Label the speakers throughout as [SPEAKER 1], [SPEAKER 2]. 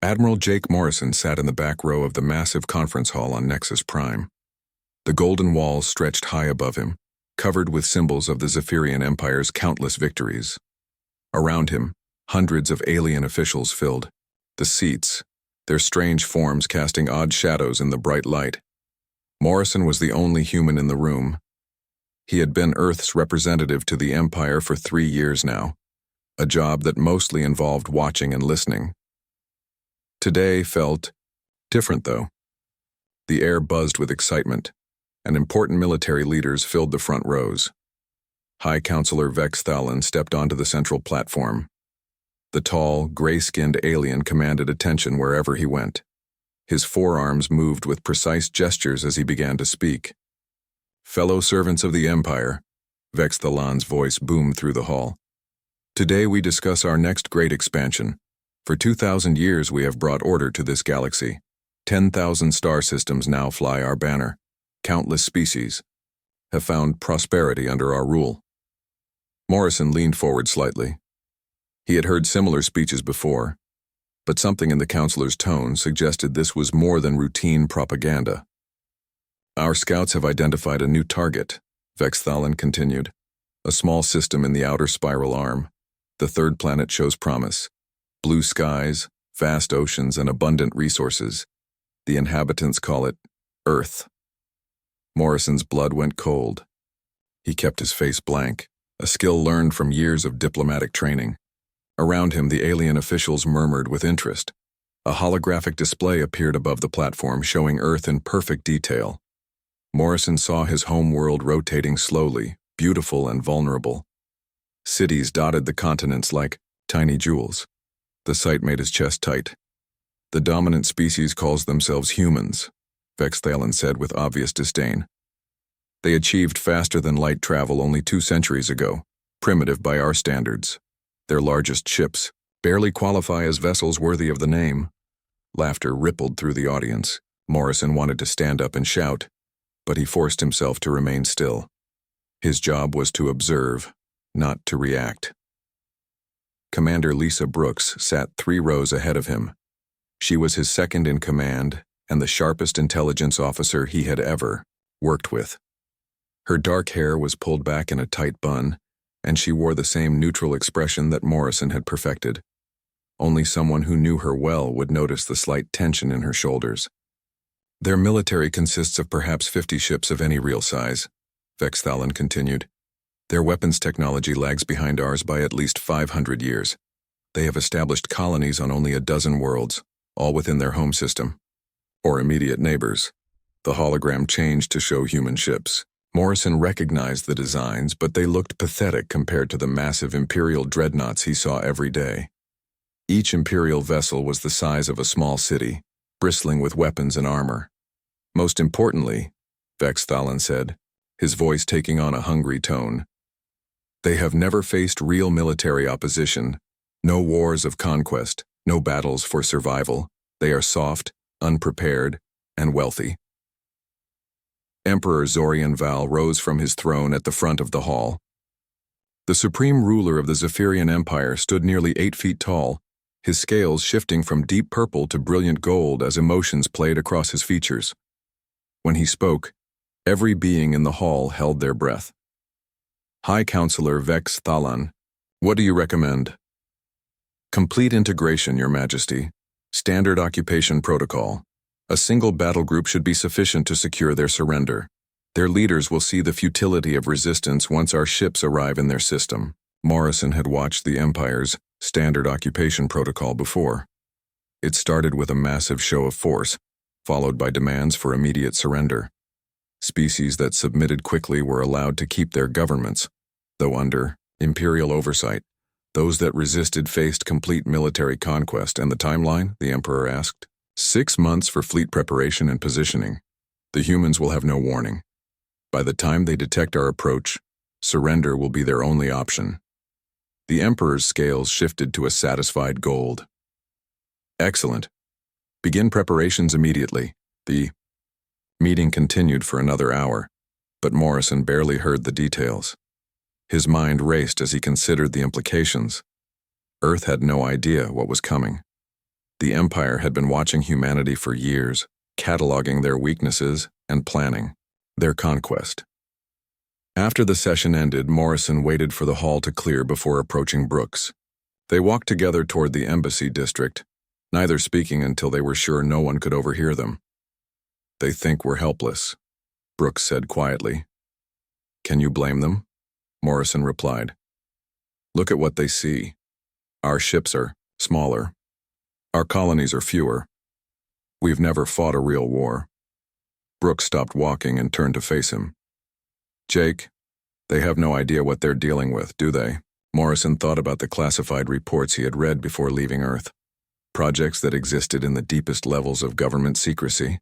[SPEAKER 1] Admiral Jake Morrison sat in the back row of the massive conference hall on Nexus Prime. The golden walls stretched high above him, covered with symbols of the Zephyrian Empire's countless victories. Around him, hundreds of alien officials filled the seats, their strange forms casting odd shadows in the bright light. Morrison was the only human in the room. He had been Earth's representative to the Empire for 3 years now, a job that mostly involved watching and listening. Today felt different, though. The air buzzed with excitement, and important military leaders filled the front rows. High Counselor Vex Thalan stepped onto the central platform. The tall, gray-skinned alien commanded attention wherever he went. His forearms moved with precise gestures as he began to speak. "Fellow servants of the Empire," Vex Thalan's voice boomed through the hall. "Today we discuss our next great expansion. For 2,000 years we have brought order to this galaxy. 10,000 star systems now fly our banner. Countless species have found prosperity under our rule." Morrison leaned forward slightly. He had heard similar speeches before, but something in the counselor's tone suggested this was more than routine propaganda. "Our scouts have identified a new target," Vex Thalan continued. "A small system in the outer spiral arm. The third planet shows promise. Blue skies, vast oceans, and abundant resources. The inhabitants call it Earth." Morrison's blood went cold. He kept his face blank, a skill learned from years of diplomatic training. Around him, the alien officials murmured with interest. A holographic display appeared above the platform, showing Earth in perfect detail. Morrison saw his home world rotating slowly, beautiful and vulnerable. Cities dotted the continents like tiny jewels. The sight made his chest tight. "The dominant species calls themselves humans," Vex Thalan said with obvious disdain. "They achieved faster-than-light travel only 2 centuries ago, primitive by our standards. Their largest ships barely qualify as vessels worthy of the name." Laughter rippled through the audience. Morrison wanted to stand up and shout, but he forced himself to remain still. His job was to observe, not to react. Commander Lisa Brooks sat 3 rows ahead of him. She was his second in command and the sharpest intelligence officer he had ever worked with. Her dark hair was pulled back in a tight bun, and she wore the same neutral expression that Morrison had perfected. Only someone who knew her well would notice the slight tension in her shoulders. "Their military consists of perhaps 50 ships of any real size," Vex Thalan continued. "Their weapons technology lags behind ours by at least 500 years. They have established colonies on only a dozen worlds, all within their home system, or immediate neighbors." The hologram changed to show human ships. Morrison recognized the designs, but they looked pathetic compared to the massive Imperial dreadnoughts he saw every day. Each Imperial vessel was the size of a small city, bristling with weapons and armor. "Most importantly," Vex Thalan said, his voice taking on a hungry tone, "they have never faced real military opposition, no wars of conquest, no battles for survival. They are soft, unprepared, and wealthy." Emperor Zorian Val rose from his throne at the front of the hall. The supreme ruler of the Zephyrian Empire stood nearly 8 feet tall, his scales shifting from deep purple to brilliant gold as emotions played across his features. When he spoke, every being in the hall held their breath. "High Counselor Vex Thalan, what do you recommend?" "Complete integration, Your Majesty. Standard occupation protocol. A single battle group should be sufficient to secure their surrender. Their leaders will see the futility of resistance once our ships arrive in their system." Morrison had watched the Empire's standard occupation protocol before. It started with a massive show of force, followed by demands for immediate surrender. Species that submitted quickly were allowed to keep their governments, though under Imperial oversight. Those that resisted faced complete military conquest. "And the timeline?" the Emperor asked. 6 months for fleet preparation and positioning. The humans will have no warning. By the time they detect our approach, surrender will be their only option." The Emperor's scales shifted to a satisfied gold. "Excellent. Begin preparations immediately." The meeting continued for another hour, but Morrison barely heard the details. His mind raced as he considered the implications. Earth had no idea what was coming. The Empire had been watching humanity for years, cataloging their weaknesses and planning their conquest. After the session ended, Morrison waited for the hall to clear before approaching Brooks. They walked together toward the embassy district, neither speaking until they were sure no one could overhear them. "They think we're helpless," Brooks said quietly. "Can you blame them?" Morrison replied. "Look at what they see. Our ships are smaller. Our colonies are fewer. We've never fought a real war." Brooks stopped walking and turned to face him. "Jake, they have no idea what they're dealing with, do they?" Morrison thought about the classified reports he had read before leaving Earth. Projects that existed in the deepest levels of government secrecy.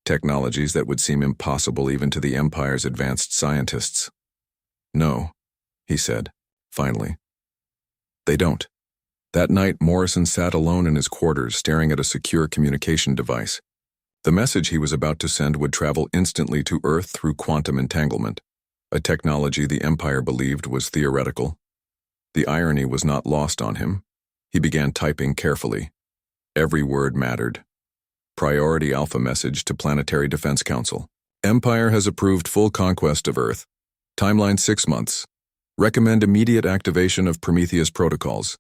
[SPEAKER 1] Technologies that would seem impossible even to the Empire's advanced scientists. "No," he said, finally. "They don't." That night, Morrison sat alone in his quarters, staring at a secure communication device. The message he was about to send would travel instantly to Earth through quantum entanglement, a technology the Empire believed was theoretical. The irony was not lost on him. He began typing carefully. Every word mattered. Priority Alpha message to Planetary Defense Council. Empire has approved full conquest of Earth. Timeline 6 months. Recommend immediate activation of Prometheus protocols.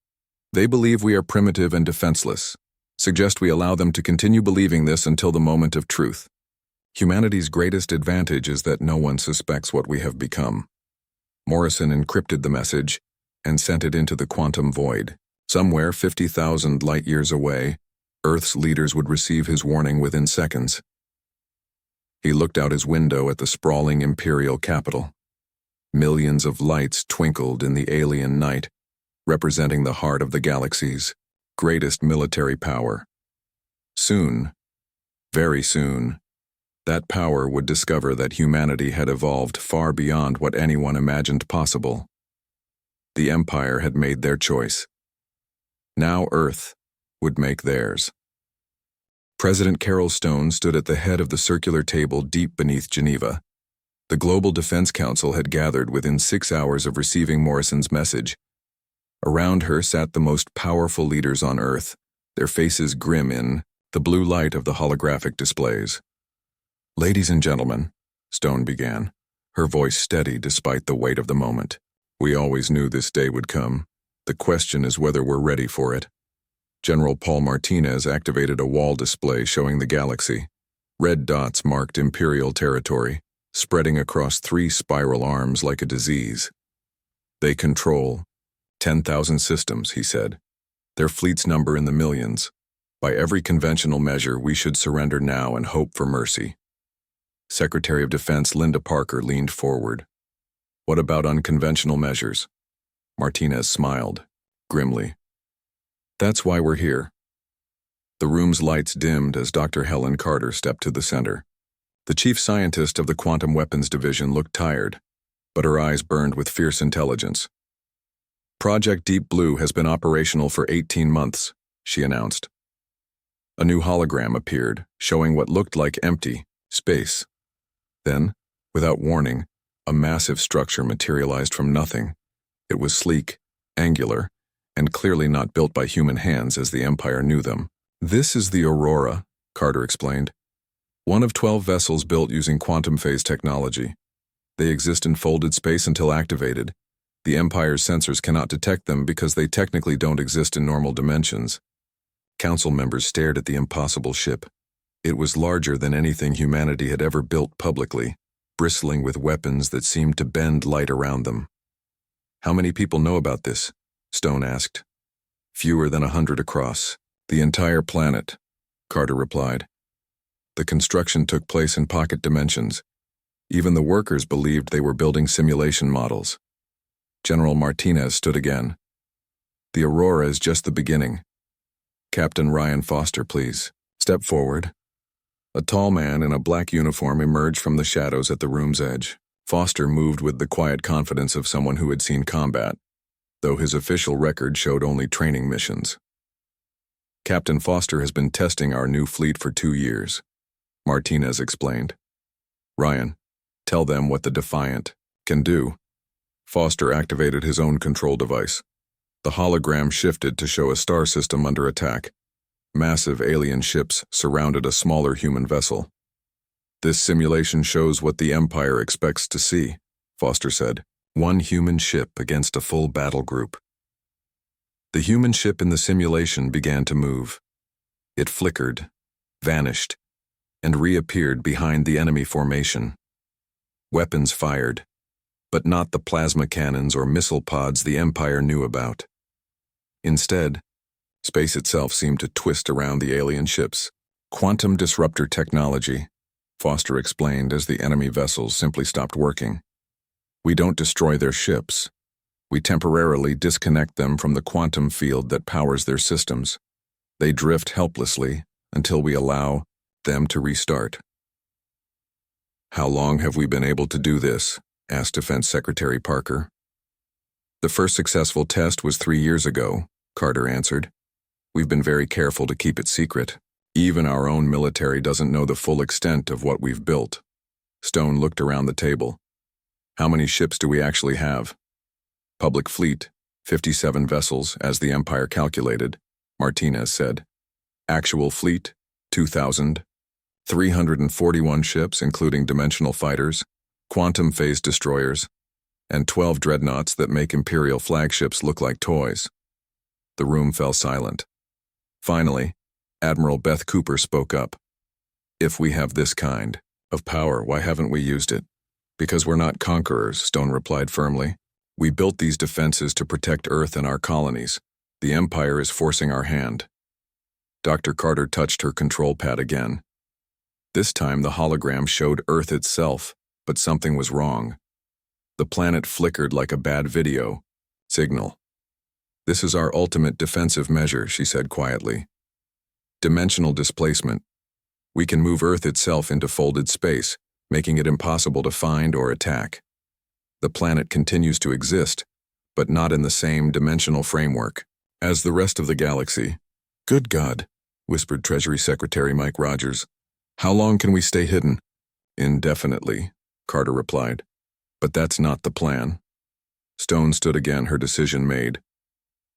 [SPEAKER 1] They believe we are primitive and defenseless. Suggest we allow them to continue believing this until the moment of truth. Humanity's greatest advantage is that no one suspects what we have become. Morrison encrypted the message and sent it into the quantum void. Somewhere 50,000 light-years away, Earth's leaders would receive his warning within seconds. He looked out his window at the sprawling imperial capital. Millions of lights twinkled in the alien night, representing the heart of the galaxy's greatest military power. Soon, very soon, that power would discover that humanity had evolved far beyond what anyone imagined possible. The Empire had made their choice. Now Earth would make theirs. President Carol Stone stood at the head of the circular table deep beneath Geneva. The Global Defense Council had gathered within 6 hours of receiving Morrison's message. Around her sat the most powerful leaders on Earth, their faces grim in the blue light of the holographic displays. "Ladies and gentlemen," Stone began, her voice steady despite the weight of the moment. "We always knew this day would come. The question is whether we're ready for it." General Paul Martinez activated a wall display showing the galaxy. Red dots marked Imperial territory, spreading across 3 spiral arms like a disease. "They control 10,000 systems," he said. "Their fleets number in the millions. By every conventional measure, we should surrender now and hope for mercy." Secretary of Defense Linda Parker leaned forward. "What about unconventional measures?" Martinez smiled, grimly. "That's why we're here." The room's lights dimmed as Dr. Helen Carter stepped to the center. The chief scientist of the Quantum Weapons Division looked tired, but her eyes burned with fierce intelligence. "Project Deep Blue has been operational for 18 months, she announced. A new hologram appeared, showing what looked like empty space. Then, without warning, a massive structure materialized from nothing. It was sleek, angular, and clearly not built by human hands as the Empire knew them. "This is the Aurora," Carter explained. "One of 12 vessels built using quantum phase technology. They exist in folded space until activated. The Empire's sensors cannot detect them because they technically don't exist in normal dimensions." Council members stared at the impossible ship. It was larger than anything humanity had ever built publicly, bristling with weapons that seemed to bend light around them. "How many people know about this?" Stone asked. "Fewer than 100 across. The entire planet," Carter replied. "The construction took place in pocket dimensions. Even the workers believed they were building simulation models." General Martinez stood again. "The Aurora is just the beginning. Captain Ryan Foster, please. Step forward." A tall man in a black uniform emerged from the shadows at the room's edge. Foster moved with the quiet confidence of someone who had seen combat, though his official record showed only training missions. "Captain Foster has been testing our new fleet for 2 years, Martinez explained. "Ryan, tell them what the Defiant can do." Foster activated his own control device. The hologram shifted to show a star system under attack. Massive alien ships surrounded a smaller human vessel. "This simulation shows what the Empire expects to see," Foster said. "One human ship against a full battle group." The human ship in the simulation began to move. It flickered, vanished, and reappeared behind the enemy formation. Weapons fired, but not the plasma cannons or missile pods the Empire knew about. Instead, space itself seemed to twist around the alien ships. "Quantum disruptor technology," Foster explained as the enemy vessels simply stopped working. "We don't destroy their ships. We temporarily disconnect them from the quantum field that powers their systems. They drift helplessly until we allow them to restart." "How long have we been able to do this?" asked Defense Secretary Parker. "The first successful test was 3 years ago," Carter answered. "We've been very careful to keep it secret. Even our own military doesn't know the full extent of what we've built." Stone looked around the table. "How many ships do we actually have?" "Public fleet, 57 vessels, as the Empire calculated," Martinez said. "Actual fleet, 2,000. 341 ships, including dimensional fighters, quantum phase destroyers, and 12 dreadnoughts that make Imperial flagships look like toys." The room fell silent. Finally, Admiral Beth Cooper spoke up. "If we have this kind of power, why haven't we used it?" "Because we're not conquerors," Stone replied firmly. "We built these defenses to protect Earth and our colonies. The Empire is forcing our hand." Dr. Carter touched her control pad again. This time the hologram showed Earth itself, but something was wrong. The planet flickered like a bad video signal. "This is our ultimate defensive measure," she said quietly. "Dimensional displacement. We can move Earth itself into folded space, making it impossible to find or attack. The planet continues to exist, but not in the same dimensional framework as the rest of the galaxy." "Good God," whispered Treasury Secretary Mike Rogers. "How long can we stay hidden?" "Indefinitely," Carter replied. "But that's not the plan." Stone stood again, her decision made.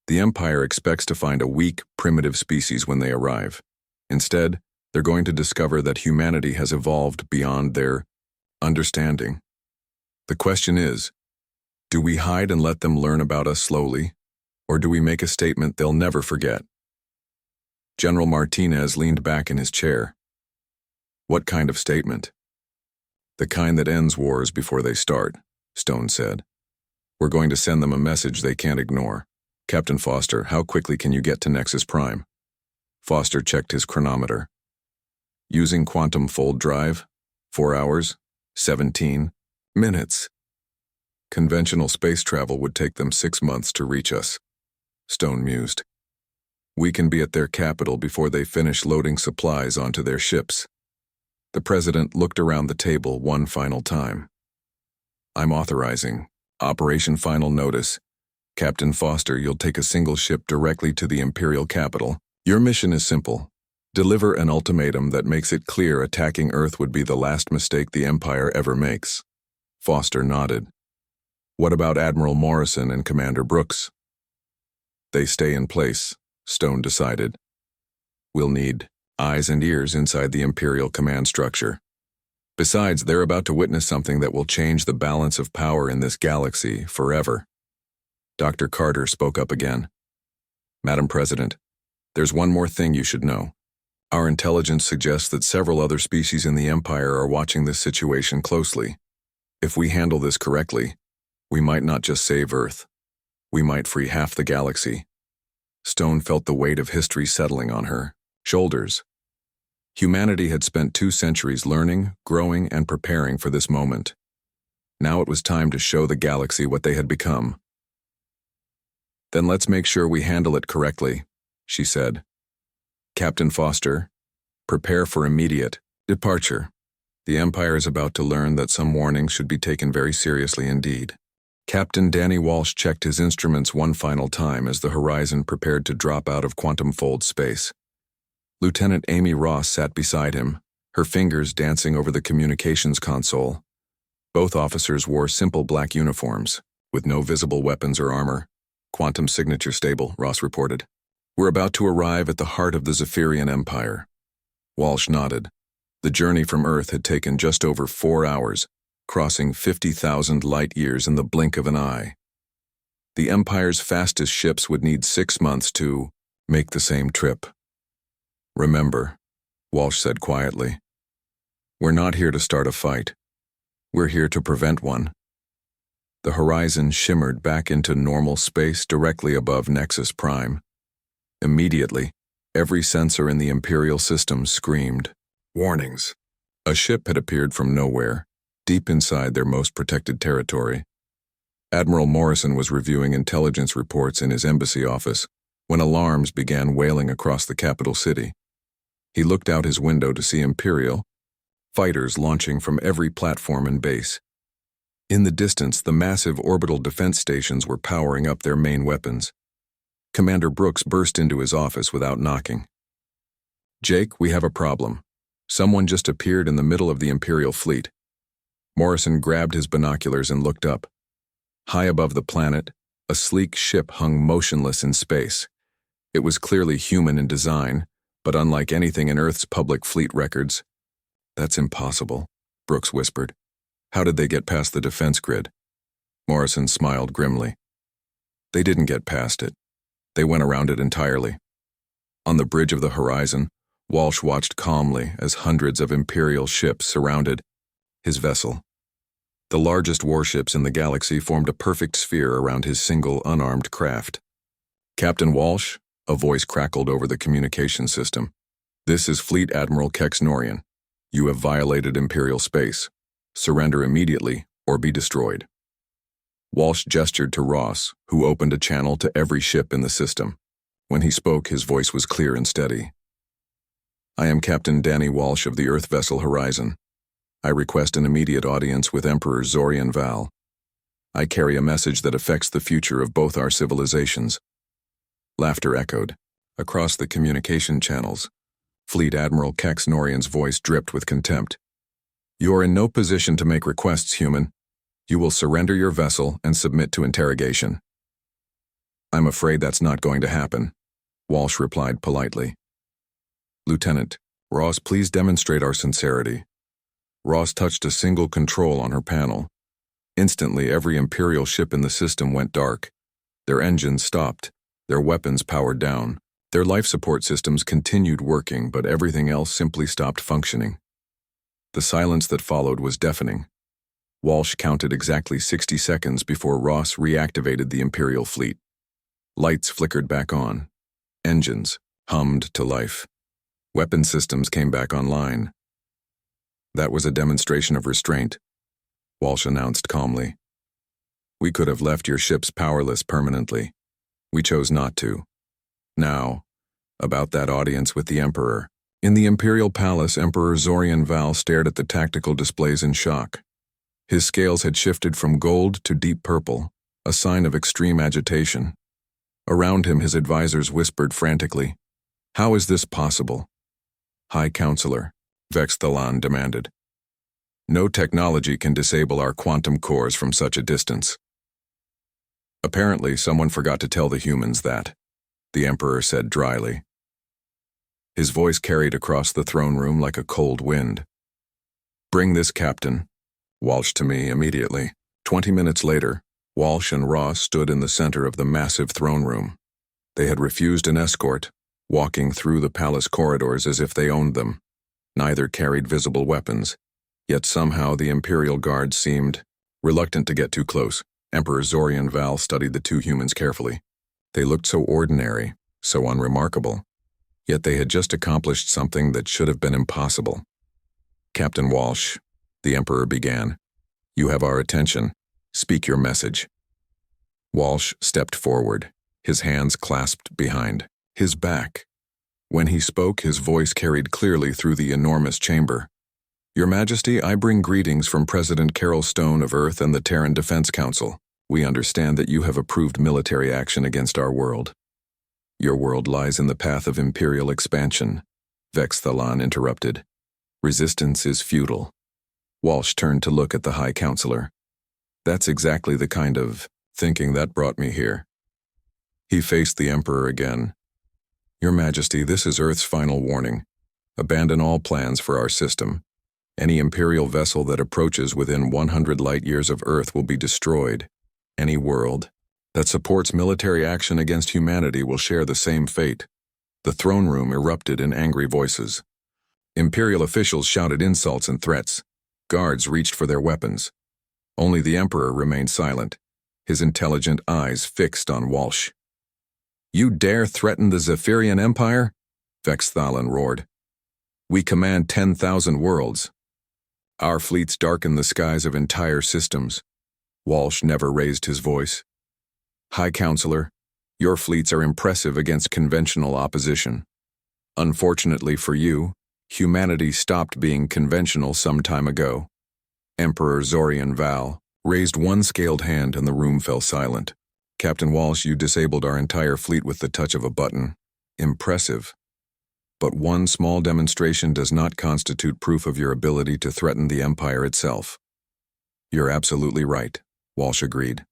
[SPEAKER 1] The Empire expects to find a weak, primitive species when they arrive. Instead, they're going to discover that humanity has evolved beyond their understanding. The question is, do we hide and let them learn about us slowly, or do we make a statement they'll never forget? General Martinez leaned back in his chair. "What kind of statement?" "The kind that ends wars before they start," Stone said. "We're going to send them a message they can't ignore. Captain Foster, how quickly can you get to Nexus Prime?" Foster checked his chronometer. "Using quantum fold drive, 4 hours, 17 minutes. Conventional space travel would take them 6 months to reach us," Stone mused. "We can be at their capital before they finish loading supplies onto their ships." The president looked around the table one final time. "I'm authorizing Operation Final Notice. Captain Foster, you'll take a single ship directly to the Imperial capital. Your mission is simple. Deliver an ultimatum that makes it clear attacking Earth would be the last mistake the Empire ever makes." Foster nodded. "What about Admiral Morrison and Commander Brooks?" "They stay in place," Stone decided. "We'll need eyes and ears inside the Imperial command structure. Besides, they're about to witness something that will change the balance of power in this galaxy forever." Dr. Carter spoke up again. "Madam President, there's one more thing you should know. Our intelligence suggests that several other species in the Empire are watching this situation closely. If we handle this correctly, we might not just save Earth. We might free half the galaxy." Stone felt the weight of history settling on her shoulders. Humanity had spent 2 centuries learning, growing, and preparing for this moment. Now it was time to show the galaxy what they had become. "Then let's make sure we handle it correctly," she said. "Captain Foster, prepare for immediate departure. The Empire is about to learn that some warnings should be taken very seriously indeed." Captain Danny Walsh checked his instruments one final time as the horizon prepared to drop out of quantum fold space. Lieutenant Amy Ross sat beside him, her fingers dancing over the communications console. Both officers wore simple black uniforms, with no visible weapons or armor. "Quantum signature stable," Ross reported. We're about to arrive at the heart of the Zephyrian Empire. Walsh nodded. The journey from Earth had taken just over 4 hours, crossing 50,000 light-years in the blink of an eye. The Empire's fastest ships would need 6 months to make the same trip. Remember, Walsh said quietly, we're not here to start a fight. We're here to prevent one. The horizon shimmered back into normal space directly above Nexus Prime. Immediately, every sensor in the Imperial system screamed. Warnings. A ship had appeared from nowhere, deep inside their most protected territory. Admiral Morrison was reviewing intelligence reports in his embassy office when alarms began wailing across the capital city. He looked out his window to see Imperial fighters launching from every platform and base. In the distance, the massive orbital defense stations were powering up their main weapons. Commander Brooks burst into his office without knocking. Jake, we have a problem. Someone just appeared in the middle of the Imperial fleet. Morrison grabbed his binoculars and looked up. High above the planet, a sleek ship hung motionless in space. It was clearly human in design, but unlike anything in Earth's public fleet records. That's impossible, Brooks whispered. How did they get past the defense grid? Morrison smiled grimly. They didn't get past it. They went around it entirely. On the bridge of the horizon, Walsh watched calmly as hundreds of Imperial ships surrounded his vessel. The largest warships in the galaxy formed a perfect sphere around his single, unarmed craft. Captain Walsh, a voice crackled over the communication system. This is Fleet Admiral Kex Norian. You have violated Imperial space. Surrender immediately or be destroyed. Walsh gestured to Ross, who opened a channel to every ship in the system. When he spoke, his voice was clear and steady. I am Captain Danny Walsh of the Earth vessel Horizon. I request an immediate audience with Emperor Zorian Val. I carry a message that affects the future of both our civilizations. Laughter echoed. Across the communication channels, Fleet Admiral Kex Norian's voice dripped with contempt. You are in no position to make requests, human. You will surrender your vessel and submit to interrogation. I'm afraid that's not going to happen, Walsh replied politely. Lieutenant, Ross, please demonstrate our sincerity. Ross touched a single control on her panel. Instantly, every Imperial ship in the system went dark. Their engines stopped, their weapons powered down. Their life support systems continued working, but everything else simply stopped functioning. The silence that followed was deafening. Walsh counted exactly 60 seconds before Ross reactivated the Imperial fleet. Lights flickered back on. Engines hummed to life. Weapon systems came back online. That was a demonstration of restraint, Walsh announced calmly. We could have left your ships powerless permanently. We chose not to. Now, about that audience with the Emperor. In the Imperial Palace, Emperor Zorian Val stared at the tactical displays in shock. His scales had shifted from gold to deep purple, a sign of extreme agitation. Around him, his advisors whispered frantically, "How is this possible?" High Counselor, Vex Thalan demanded. No technology can disable our quantum cores from such a distance. Apparently, someone forgot to tell the humans that, the Emperor said dryly. His voice carried across the throne room like a cold wind. Bring this captain, Walsh to me immediately. 20 minutes later, Walsh and Ross stood in the center of the massive throne room. They had refused an escort, walking through the palace corridors as if they owned them. Neither carried visible weapons, yet somehow the Imperial Guard seemed reluctant to get too close. Emperor Zorian Val studied the two humans carefully. They looked so ordinary, so unremarkable, yet they had just accomplished something that should have been impossible. Captain Walsh, the Emperor began, you have our attention. Speak your message. Walsh stepped forward, his hands clasped behind his back. When he spoke, his voice carried clearly through the enormous chamber. Your Majesty, I bring greetings from President Carol Stone of Earth and the Terran Defense Council. We understand that you have approved military action against our world. Your world lies in the path of imperial expansion, Vex Thalan interrupted. Resistance is futile. Walsh turned to look at the High Counselor. That's exactly the kind of thinking that brought me here. He faced the Emperor again. Your Majesty, this is Earth's final warning. Abandon all plans for our system. Any Imperial vessel that approaches within 100 light-years of Earth will be destroyed. Any world that supports military action against humanity will share the same fate. The throne room erupted in angry voices. Imperial officials shouted insults and threats. Guards reached for their weapons. Only the Emperor remained silent, his intelligent eyes fixed on Walsh. "You dare threaten the Zephyrian Empire?" Vexthalin roared. "We command 10,000 worlds. Our fleets darken the skies of entire systems." Walsh never raised his voice. "High Counselor, your fleets are impressive against conventional opposition. Unfortunately for you, humanity stopped being conventional some time ago." Emperor Zorian Val raised one scaled hand and the room fell silent. "Captain Walsh, you disabled our entire fleet with the touch of a button. Impressive. But one small demonstration does not constitute proof of your ability to threaten the Empire itself." "You're absolutely right," Walsh agreed.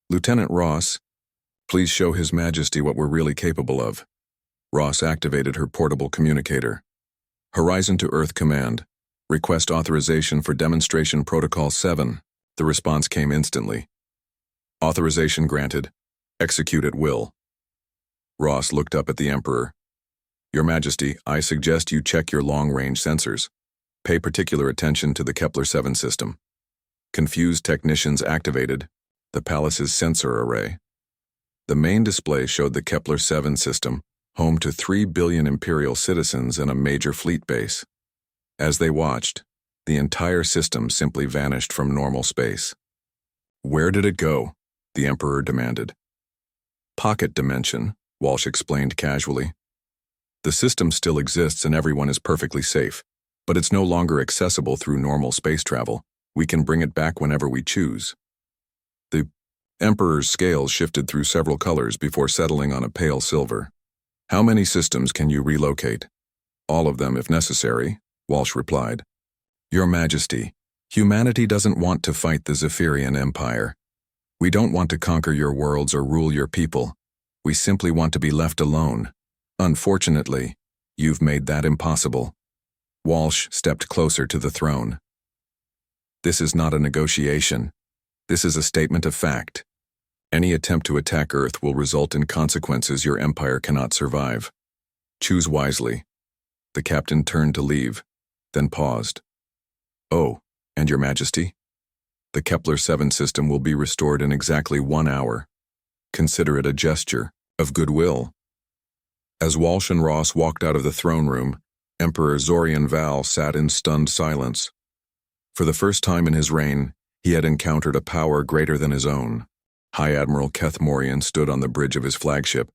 [SPEAKER 1] "Lieutenant Ross, please show His Majesty what we're really capable of." Ross activated her portable communicator. "Horizon to Earth Command. Request authorization for Demonstration Protocol 7. The response came instantly. "Authorization granted. Execute at will." Ross looked up at the Emperor. "Your Majesty, I suggest you check your long-range sensors. Pay particular attention to the Kepler-7 system." Confused technicians activated the palace's sensor array. The main display showed the Kepler-7 system, home to 3 billion Imperial citizens and a major fleet base. As they watched, the entire system simply vanished from normal space. "Where did it go?" the Emperor demanded. "Pocket dimension," Walsh explained casually. "The system still exists and everyone is perfectly safe, but it's no longer accessible through normal space travel. We can bring it back whenever we choose." The Emperor's scales shifted through several colors before settling on a pale silver. "How many systems can you relocate?" "All of them if necessary," Walsh replied. "Your Majesty, humanity doesn't want to fight the Zephyrian Empire. We don't want to conquer your worlds or rule your people. We simply want to be left alone. Unfortunately, you've made that impossible." Walsh stepped closer to the throne. "This is not a negotiation. This is a statement of fact. Any attempt to attack Earth will result in consequences your empire cannot survive. Choose wisely." The captain turned to leave, then paused. "Oh, and Your Majesty? The Kepler-7 system will be restored in exactly 1 hour. Consider it a gesture of goodwill." As Walsh and Ross walked out of the throne room, Emperor Zorian Val sat in stunned silence. For the first time in his reign, he had encountered a power greater than his own. High Admiral Keth Morian stood on the bridge of his flagship,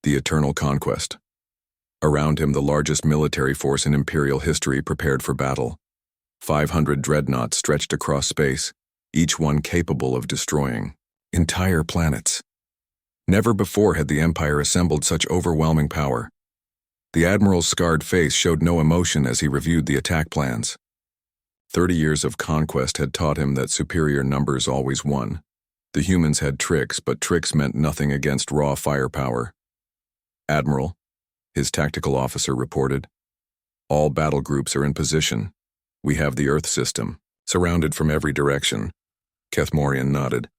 [SPEAKER 1] the Eternal Conquest. Around him, the largest military force in Imperial history prepared for battle. 500 dreadnoughts stretched across space, each one capable of destroying entire planets. Never before had the Empire assembled such overwhelming power. The Admiral's scarred face showed no emotion as he reviewed the attack plans. 30 years of conquest had taught him that superior numbers always won. The humans had tricks, but tricks meant nothing against raw firepower. "Admiral," his tactical officer reported, "all battle groups are in position. We have the Earth system, surrounded from every direction." Keth Morian nodded.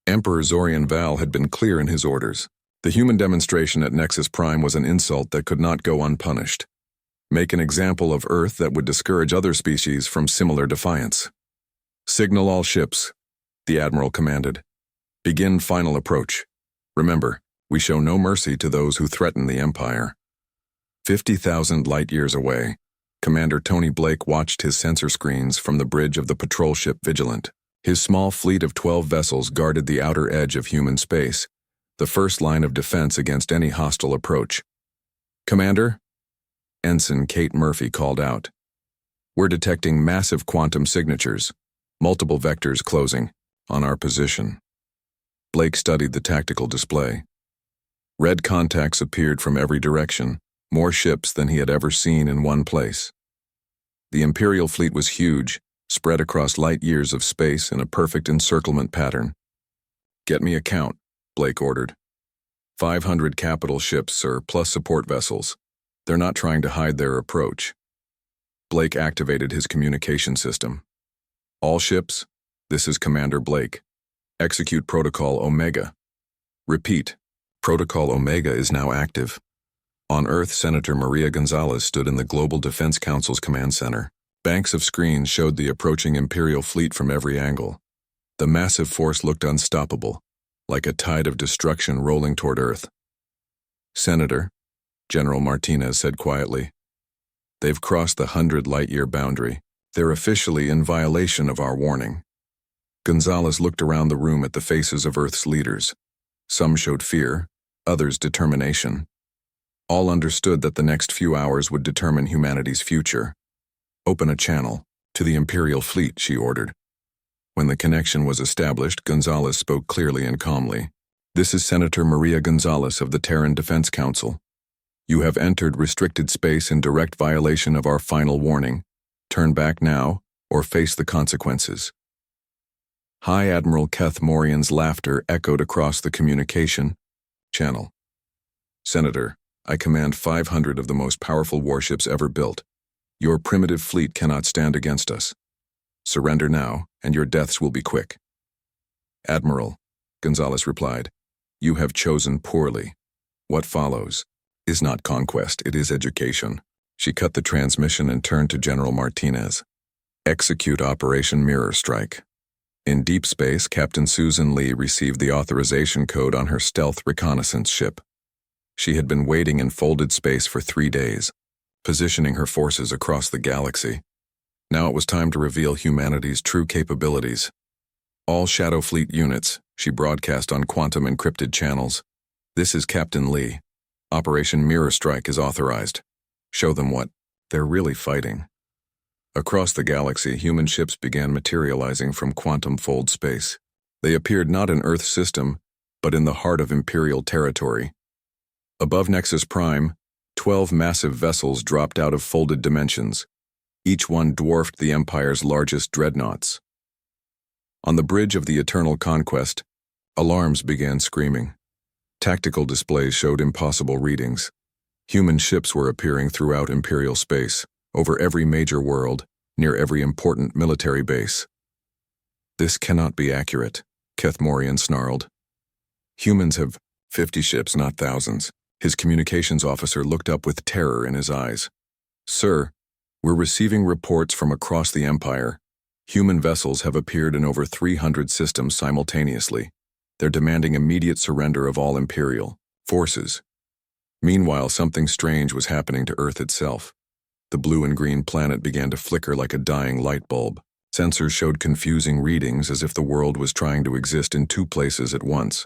[SPEAKER 1] Emperor Zorian Val had been clear in his orders. The human demonstration at Nexus Prime was an insult that could not go unpunished. Make an example of Earth that would discourage other species from similar defiance. "Signal all ships," the Admiral commanded. "Begin final approach. Remember, we show no mercy to those who threaten the Empire." 50,000 light-years away, Commander Tony Blake watched his sensor screens from the bridge of the patrol ship Vigilant. His small fleet of 12 vessels guarded the outer edge of human space, the first line of defense against any hostile approach. "Commander?" Ensign Kate Murphy called out. "We're detecting massive quantum signatures, multiple vectors closing, on our position." Blake studied the tactical display. Red contacts appeared from every direction, more ships than he had ever seen in one place. The Imperial fleet was huge, spread across light-years of space in a perfect encirclement pattern. "Get me a count," Blake ordered. 500 capital ships, sir, plus support vessels. They're not trying to hide their approach. Blake activated his communication system. All ships, this is Commander Blake. Execute Protocol Omega. Repeat, Protocol Omega is now active. On Earth, Senator Maria Gonzalez stood in the Global Defense Council's command center. Banks of screens showed the approaching Imperial fleet from every angle. The massive force looked unstoppable, like a tide of destruction rolling toward Earth. Senator, General Martinez said quietly, they've crossed the 100-light-year boundary. They're officially in violation of our warning. Gonzalez looked around the room at the faces of Earth's leaders. Some showed fear, others determination. All understood that the next few hours would determine humanity's future. Open a channel to the Imperial fleet, she ordered. When the connection was established, Gonzalez spoke clearly and calmly. This is Senator Maria Gonzalez of the Terran Defense Council. You have entered restricted space in direct violation of our final warning. Turn back now, or face the consequences. High Admiral Keth Morian's laughter echoed across the communication channel. Senator, I command 500 of the most powerful warships ever built. Your primitive fleet cannot stand against us. Surrender now, and your deaths will be quick. Admiral, Gonzalez replied, you have chosen poorly. What follows is not conquest, it is education. She cut the transmission and turned to General Martinez. Execute Operation Mirror Strike. In deep space, Captain Susan Lee received the authorization code on her stealth reconnaissance ship. She had been waiting in folded space for 3 days, positioning her forces across the galaxy. Now it was time to reveal humanity's true capabilities. All Shadow Fleet units, she broadcast on quantum encrypted channels. This is Captain Lee. Operation Mirror Strike is authorized. Show them what they're really fighting. Across the galaxy, human ships began materializing from quantum fold space. They appeared not in Earth's system, but in the heart of Imperial territory. Above Nexus Prime, 12 massive vessels dropped out of folded dimensions. Each one dwarfed the Empire's largest dreadnoughts. On the bridge of the Eternal Conquest, alarms began screaming. Tactical displays showed impossible readings. Human ships were appearing throughout Imperial space, over every major world, near every important military base. This cannot be accurate, Keth Morian snarled. Humans have 50 ships, not thousands. His communications officer looked up with terror in his eyes. Sir, we're receiving reports from across the Empire. Human vessels have appeared in over 300 systems simultaneously. They're demanding immediate surrender of all Imperial forces. Meanwhile, something strange was happening to Earth itself. The blue and green planet began to flicker like a dying light bulb. Sensors showed confusing readings as if the world was trying to exist in 2 places at once.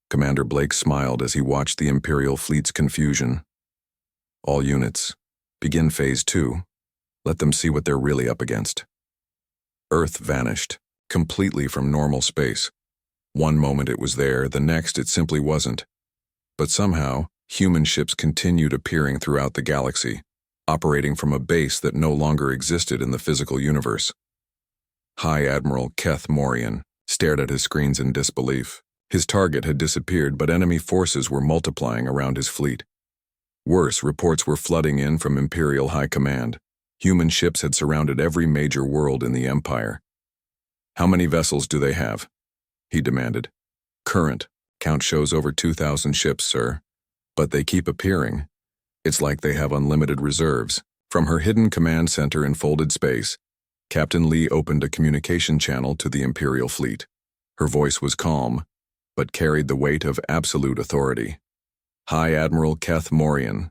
[SPEAKER 1] Commander Blake smiled as he watched the Imperial fleet's confusion. All units, begin Phase 2. Let them see what they're really up against. Earth vanished, completely from normal space. One moment it was there, the next it simply wasn't. But somehow, human ships continued appearing throughout the galaxy, operating from a base that no longer existed in the physical universe. High Admiral Keth Morian stared at his screens in disbelief. His target had disappeared, but enemy forces were multiplying around his fleet. Worse, reports were flooding in from Imperial High Command. Human ships had surrounded every major world in the Empire. How many vessels do they have? He demanded. Current count shows over 2,000 ships, sir. But they keep appearing. It's like they have unlimited reserves. From her hidden command center in folded space, Captain Lee opened a communication channel to the Imperial fleet. Her voice was calm, but carried the weight of absolute authority. High Admiral Keth Morian,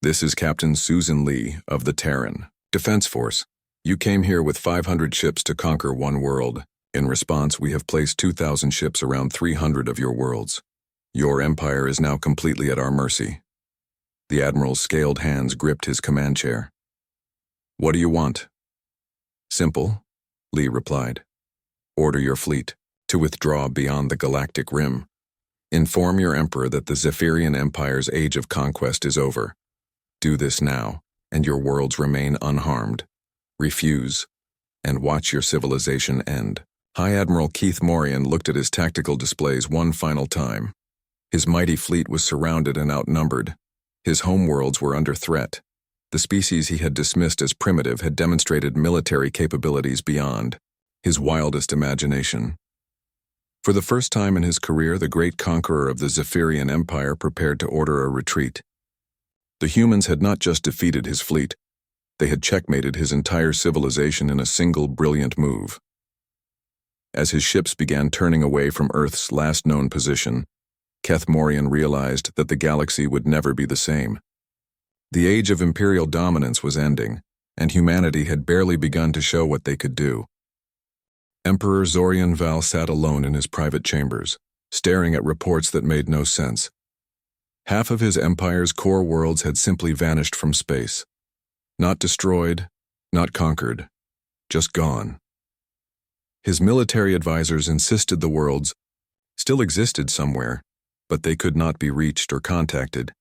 [SPEAKER 1] this is Captain Susan Lee of the Terran Defense Force. You came here with 500 ships to conquer one world. In response, we have placed 2,000 ships around 300 of your worlds. Your empire is now completely at our mercy. The Admiral's scaled hands gripped his command chair. What do you want? Simple, Lee replied. Order your fleet to withdraw beyond the Galactic Rim. Inform your Emperor that the Zephyrian Empire's age of conquest is over. Do this now, and your worlds remain unharmed. Refuse, and watch your civilization end. High Admiral Keith Morian looked at his tactical displays one final time. His mighty fleet was surrounded and outnumbered. His homeworlds were under threat. The species he had dismissed as primitive had demonstrated military capabilities beyond his wildest imagination. For the first time in his career, the great conqueror of the Zephyrian Empire prepared to order a retreat. The humans had not just defeated his fleet, they had checkmated his entire civilization in a single brilliant move. As his ships began turning away from Earth's last known position, Keth Morian realized that the galaxy would never be the same. The age of imperial dominance was ending, and humanity had barely begun to show what they could do. Emperor Zorian Val sat alone in his private chambers, staring at reports that made no sense. Half of his empire's core worlds had simply vanished from space. Not destroyed, not conquered, just gone. His military advisors insisted the worlds still existed somewhere, but they could not be reached or contacted.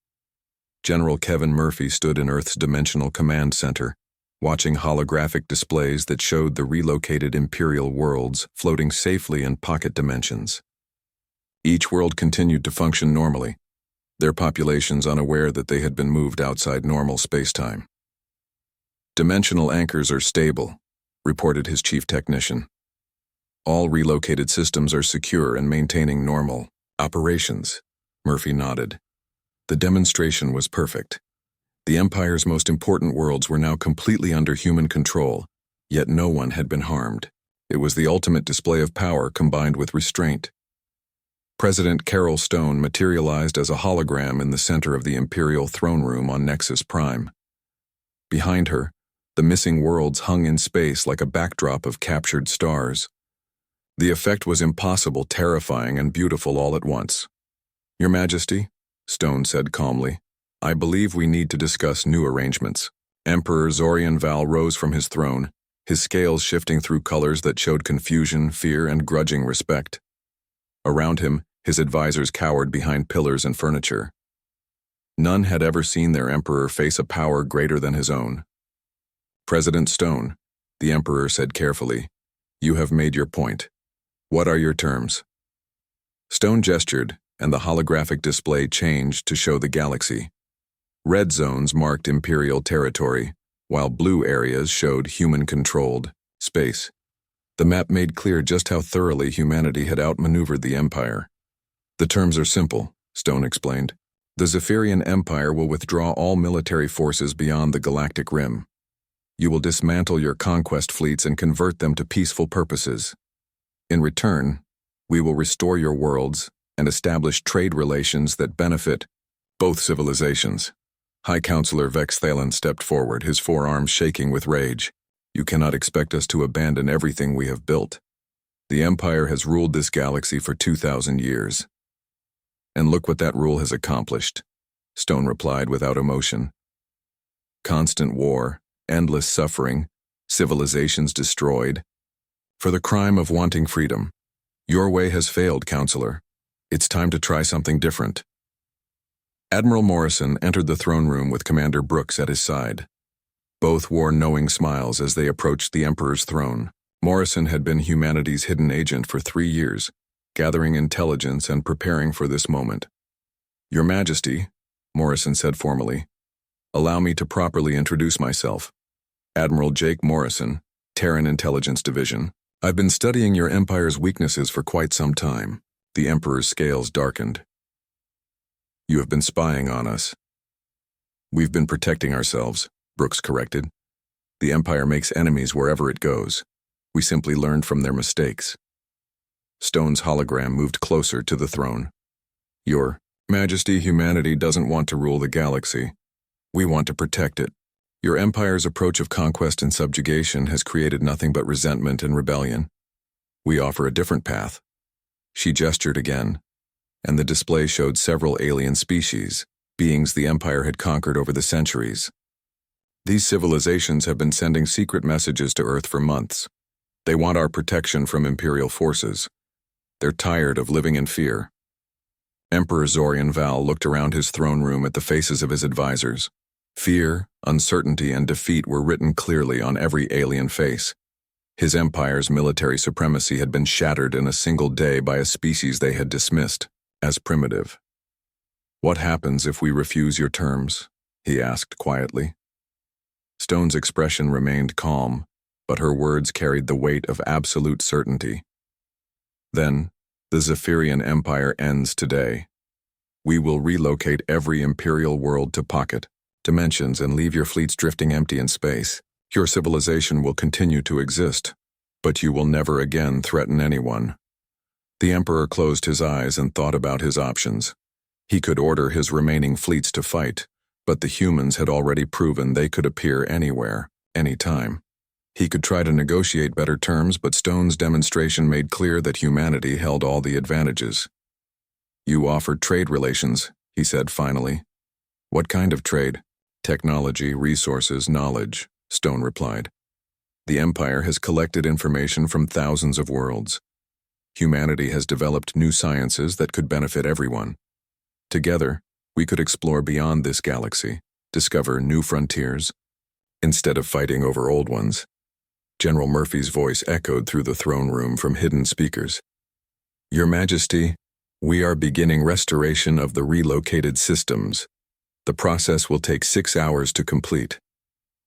[SPEAKER 1] General Kevin Murphy stood in Earth's dimensional command center, watching holographic displays that showed the relocated Imperial worlds floating safely in pocket dimensions. Each world continued to function normally, their populations unaware that they had been moved outside normal spacetime. "Dimensional anchors are stable," reported his chief technician. "All relocated systems are secure and maintaining normal operations." Murphy nodded. The demonstration was perfect. The Empire's most important worlds were now completely under human control, yet no one had been harmed. It was the ultimate display of power combined with restraint. President Carol Stone materialized as a hologram in the center of the Imperial throne room on Nexus Prime. Behind her, the missing worlds hung in space like a backdrop of captured stars. The effect was impossible, terrifying, and beautiful all at once. "Your Majesty," Stone said calmly, "I believe we need to discuss new arrangements." Emperor Zorian Val rose from his throne, his scales shifting through colors that showed confusion, fear, and grudging respect. Around him, his advisors cowered behind pillars and furniture. None had ever seen their emperor face a power greater than his own. "President Stone," the emperor said carefully, "you have made your point. What are your terms?" Stone gestured, and the holographic display changed to show the galaxy. Red zones marked Imperial territory, while blue areas showed human-controlled space. The map made clear just how thoroughly humanity had outmaneuvered the Empire. "The terms are simple," Stone explained. "The Zephyrian Empire will withdraw all military forces beyond the Galactic Rim. You will dismantle your conquest fleets and convert them to peaceful purposes. In return, we will restore your worlds and establish trade relations that benefit both civilizations." High Counselor Vex Thalen stepped forward, his forearms shaking with rage. "You cannot expect us to abandon everything we have built. The Empire has ruled this galaxy for 2,000 years. And look what that rule has accomplished," Stone replied without emotion. "Constant war, endless suffering, civilizations destroyed. For the crime of wanting freedom. Your way has failed, Counselor. It's time to try something different." Admiral Morrison entered the throne room with Commander Brooks at his side. Both wore knowing smiles as they approached the Emperor's throne. Morrison had been humanity's hidden agent for 3 years, gathering intelligence and preparing for this moment. "Your Majesty," Morrison said formally, "allow me to properly introduce myself. Admiral Jake Morrison, Terran Intelligence Division. I've been studying your Empire's weaknesses for quite some time." The Emperor's scales darkened. "You have been spying on us." "We've been protecting ourselves," Brooks corrected. "The Empire makes enemies wherever it goes. We simply learned from their mistakes." Stone's hologram moved closer to the throne. "Your Majesty, humanity doesn't want to rule the galaxy. We want to protect it. Your Empire's approach of conquest and subjugation has created nothing but resentment and rebellion. We offer a different path." She gestured again, and the display showed several alien species, beings the Empire had conquered over the centuries. "These civilizations have been sending secret messages to Earth for months. They want our protection from Imperial forces. They're tired of living in fear." Emperor Zorian Val looked around his throne room at the faces of his advisors. Fear, uncertainty, and defeat were written clearly on every alien face. His empire's military supremacy had been shattered in a single day by a species they had dismissed as primitive. "What happens if we refuse your terms?" he asked quietly. Stone's expression remained calm, but her words carried the weight of absolute certainty. "Then, the Zephyrian Empire ends today. We will relocate every Imperial world to pocket dimensions and leave your fleets drifting empty in space. Your civilization will continue to exist, but you will never again threaten anyone." The Emperor closed his eyes and thought about his options. He could order his remaining fleets to fight, but the humans had already proven they could appear anywhere, anytime. He could try to negotiate better terms, but Stone's demonstration made clear that humanity held all the advantages. "You offered trade relations," he said finally. "What kind of trade?" "Technology, resources, knowledge," Stone replied. "The Empire has collected information from thousands of worlds. Humanity has developed new sciences that could benefit everyone. Together, we could explore beyond this galaxy, discover new frontiers, instead of fighting over old ones." General Murphy's voice echoed through the throne room from hidden speakers. "Your Majesty, we are beginning restoration of the relocated systems. The process will take 6 hours to complete.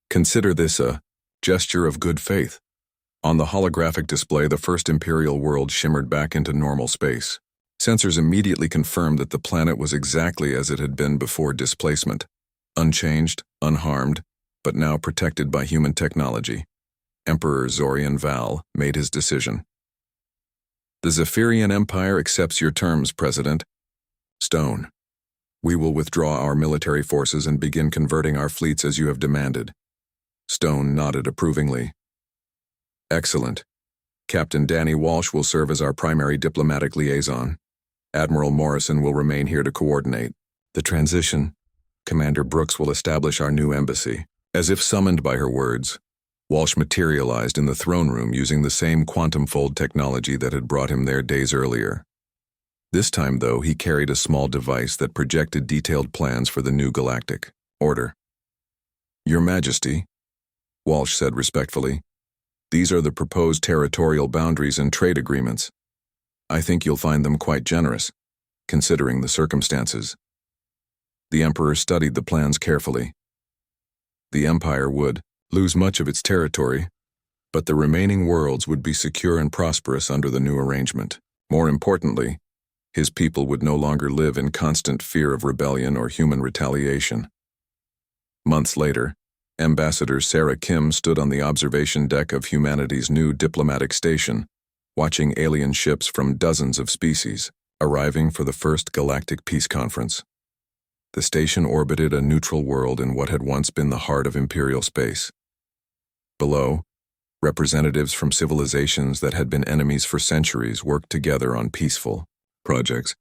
[SPEAKER 1] Consider this a gesture of good faith." On the holographic display, the first Imperial world shimmered back into normal space. Sensors immediately confirmed that the planet was exactly as it had been before displacement. Unchanged, unharmed, but now protected by human technology. Emperor Zorian Val made his decision. "The Zephyrian Empire accepts your terms, President." Stone. "We will withdraw our military forces and begin converting our fleets as you have demanded." Stone nodded approvingly. "Excellent. Captain Danny Walsh will serve as our primary diplomatic liaison. Admiral Morrison will remain here to coordinate the transition. Commander Brooks will establish our new embassy." As if summoned by her words, Walsh materialized in the throne room using the same quantum fold technology that had brought him there days earlier. This time, though, he carried a small device that projected detailed plans for the new galactic order. "Your Majesty," Walsh said respectfully, "these are the proposed territorial boundaries and trade agreements. I think you'll find them quite generous, considering the circumstances." The Emperor studied the plans carefully. The Empire would lose much of its territory, but the remaining worlds would be secure and prosperous under the new arrangement. More importantly, his people would no longer live in constant fear of rebellion or human retaliation. Months later, Ambassador Sarah Kim stood on the observation deck of humanity's new diplomatic station, watching alien ships from dozens of species arriving for the first Galactic Peace Conference. The station orbited a neutral world in what had once been the heart of Imperial space. Below, representatives from civilizations that had been enemies for centuries worked together on peaceful projects.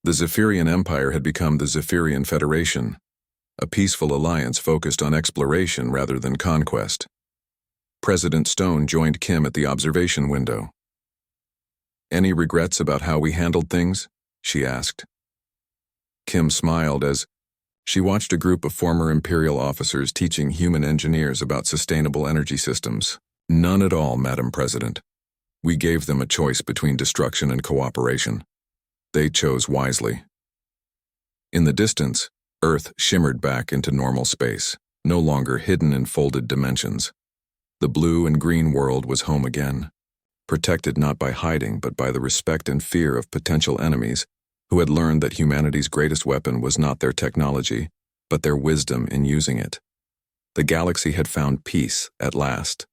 [SPEAKER 1] The Zephyrian Empire had become the Zephyrian Federation, a peaceful alliance focused on exploration rather than conquest. President Stone joined Kim at the observation window. "Any regrets about how we handled things?" she asked. Kim smiled as she watched a group of former Imperial officers teaching human engineers about sustainable energy systems. "None at all, Madam President. We gave them a choice between destruction and cooperation. They chose wisely." In the distance, Earth shimmered back into normal space, no longer hidden in folded dimensions. The blue and green world was home again, protected not by hiding but by the respect and fear of potential enemies who had learned that humanity's greatest weapon was not their technology, but their wisdom in using it. The galaxy had found peace at last.